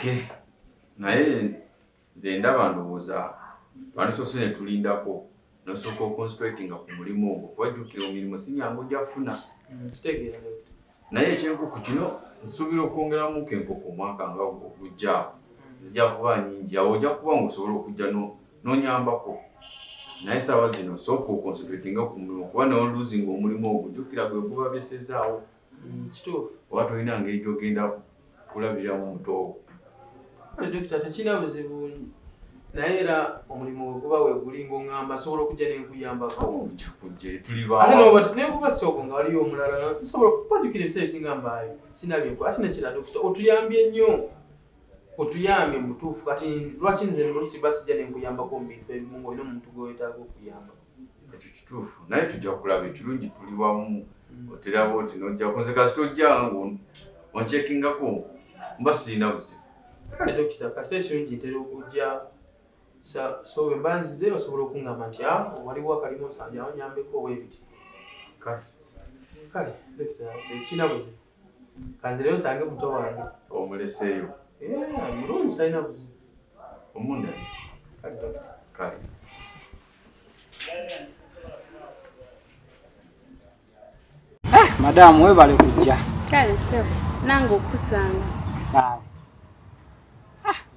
Okay. Naye nze ndaba ndowooza twandisose ne tulindako nosooka concentrating ku mulimu ogwo kubajjukira omirimu si nyangu gyafuna. Kitegeera. Naye ekyenkoko kino nsuubira okwongeramu enkoko omwaka nga ogujja zijja kuba nnyingi awo ojja kuba ng'osobola okujja n'onyambako. Naye essaawa zino sooka oconcentratinga ku mulimu kuba n'oluzinga omulimu ogwo jjukira gwe gubabesezaawo. Kituufu. Oba tolina ngeri gy'ogenda kulabiramu muto ogwo. Dokita tekirina buzibu naye era omulimu we guba wegulinga oŋŋamba asobola okujja n'enkuyambako. Ate n'obati neekuba soogo nga waliyo omulala nsobola okubajjukira ebiseera ebisinga mbaayo sinabyenko ate nekira dokita otuyambye nnyo otuyambye mu butuufu kati lwaki nze oluusi basijja n'enkuyambako mu bintu ebimu ng'olina omuntu gw'oyetaaga okuyamba. Ekyo kituufu naye tujja kulaba ekirungi tuli wamu oteraba oti n'ojjako nze kasi tojjanga onchekingako mba sirina buzibu. Kale dokita kasi ekirungi ntera okujja so bwe mba nzize basobola okuŋŋamba nti waliwo akalimu nsanja onyambeko ow'ebiti. Kale dokita tekirina buzibu kanzireyo nsange muto wange. Omuleseeyo. Mulungi talina buzibu. Omunda. Kale dokita. Kale. Madamu webale kujja. Kale so nange okusanga.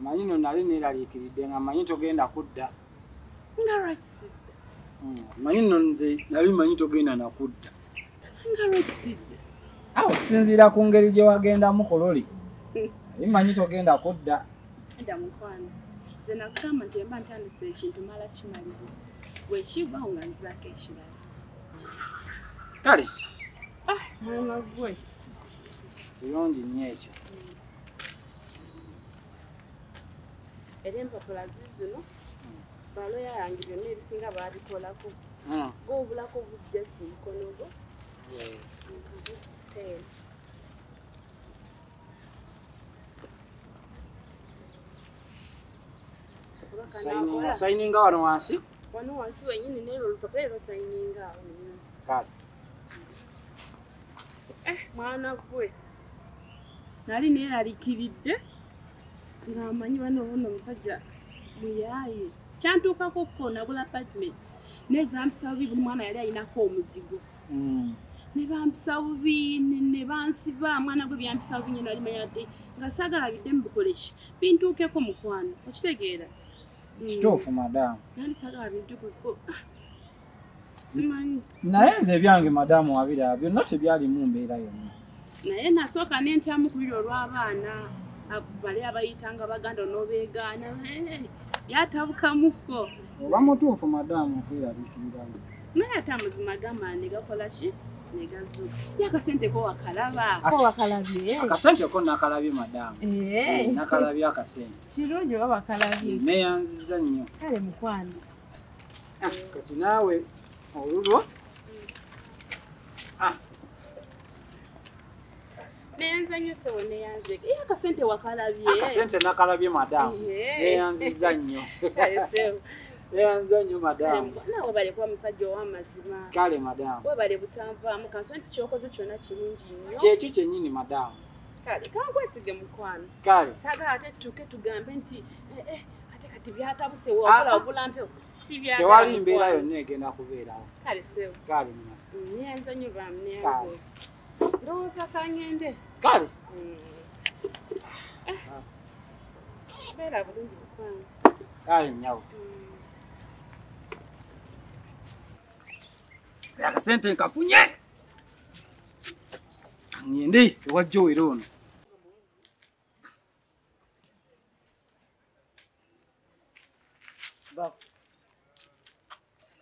Manyi no nali neeraliikiridde nga manyi togenda kudda. Nga lwakisidde. Manyi no nze nali manyi togenda nakudda. Nga lwakisidde. Okusinziira ku ngeri gye wagendamu kololi. Manyi togenda kudda. Edda mukwano. Nze nakugamba nti mba ntandise ekintu mala kimaliriza. Bwekivaawo nga nzaako ekirala. Kale. Mwana gwe. Kirungi nnyo ekyo. Era empapula zizino baloya yange byonna ebisinga baabikolako. Goobulako buzi just mukono gwo. Sayininga wano wansi? Wano wansi wenyini neero olupapula era sayininga awo. Kale. Mwana gwe. Nali neeraliikiridde nga amanyi bano ono omusajja muyaaye. Kyantuukako ko nagula apartments. Nezampisa bubi buli mwana yali ayinako omuzigo. Ne bampisa bubi ne bansiba mwana gwe byampisa bubi nnyo nali manya ate nga saagala biddemu bikoleki bintuukeko mukwano okitegeera. Kituufu madamu. Nali saagala bintuukeko simanyi. Naye nze ebyange madamu wabira byonna tebyalimu mbeera yonna. Naye nasooka n'entyamu ku biri olw'abaana bali abayitanga baganda n'obeegaana yatabukamuko. Oba mutuufu madamu okwerabiikiriramu. Naye ate amazima agamba negakola ki negazuuka. Ye akasente ko wakalaba. Wakalabye. Akasente ko nakalabye madamu. Nakalabye akasente. Kirungi oba wakalabye. Neeyanziza nnyo. Kale mukwano. Kati naawe olulwo. Neyanza nnyo sewe neyanze. Akasente wakalabye. Akasente nakalabye madamu. Neeyanziza nnyo. Neeyanziza nnyo madamu. Naawe bale kuba musajja ow'amazima. Kale madamu. Webale butanvaamu kansonga nti kyokoze kyonna kirungi nnyo. Kyekyo kyennyini madamu. Kale kankwesige mukwano. Kale. Saagala ate tuke tugambe nti ate kati byatabuse wabula obulampe si byagala. Tewali mbeera yonna egenda kubeerawo. Kale sewe. Kale neyanza nnyo baamu neyanza. Ndowooza kangende. Kale. Beera bulungi mukwano. Kale nyawo. Akasente nkafunye. Ngende ewajja era ono.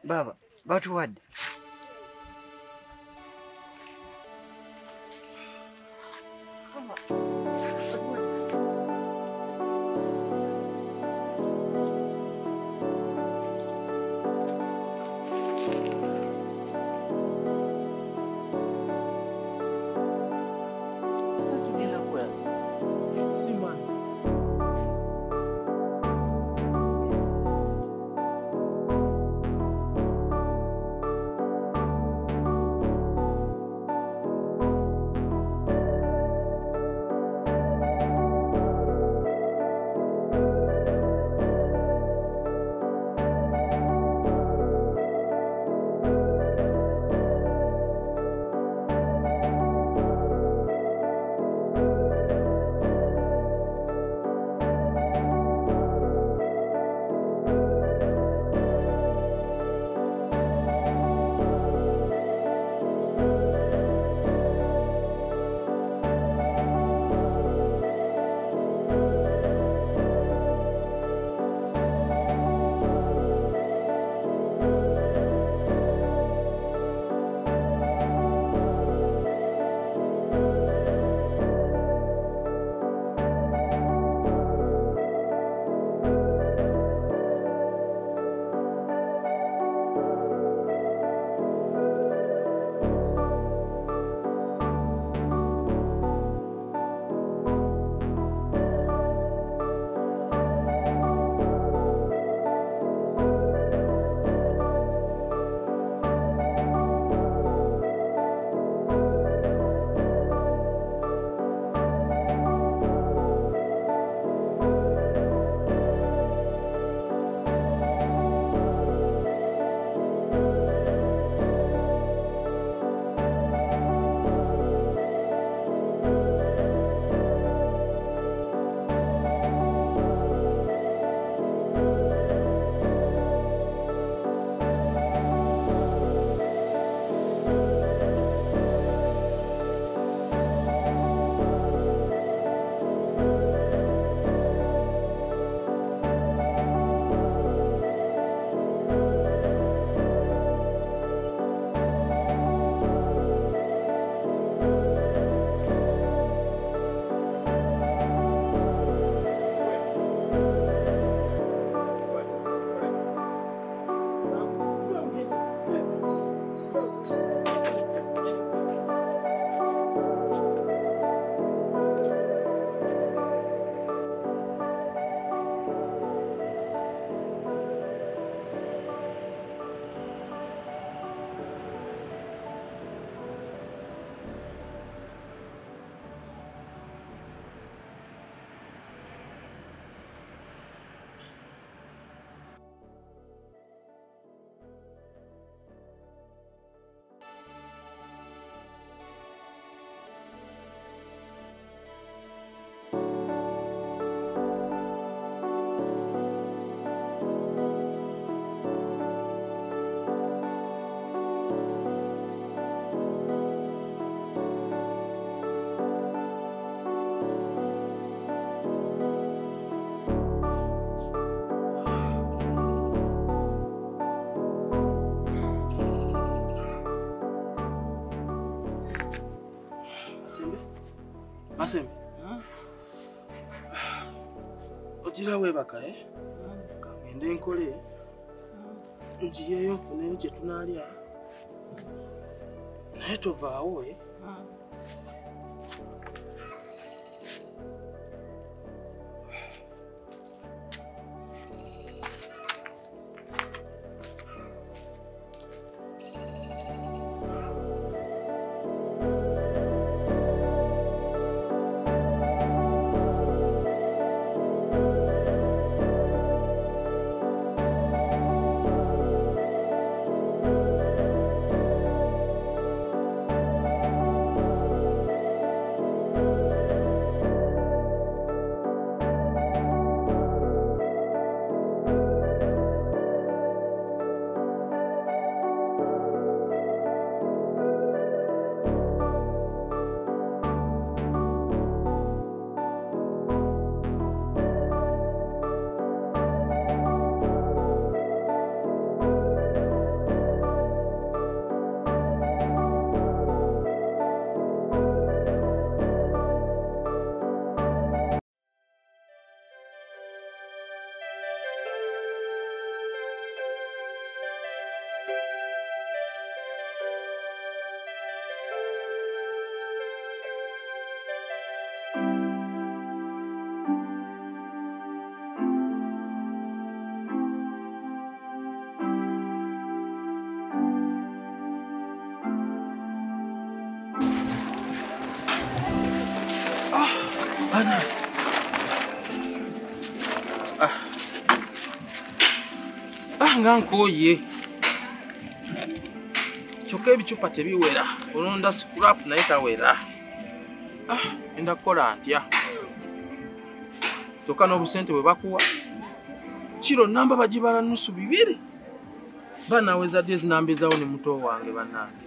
Baba, batuwadde. Masembe. Ojira webaka kangende nkole. Njiyeyo nfuneyo kye tunaalya. Naye tovaawo ngankoye kyokka ebicupa tebiwera olonda scrap naye tawera enda kukola ntya kyokka n'obusente bwe bakuwa kiro namba bagibala nusu 2 banaweza ddi ezinamba ezawo ne muto wange bannange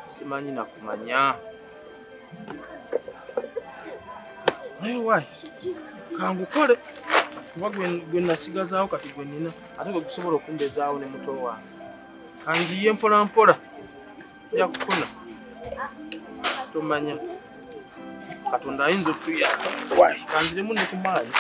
simanyi nakumanya naye wayi kangukole kuba gwe nasigazaawo kati gwe nina ate gwe gusobola okumbezaawo ne muto wange kangiye mpola mpola nja kufuna tomanya katonda ayinza otuyamba wayi kanziremu ne ku maanyi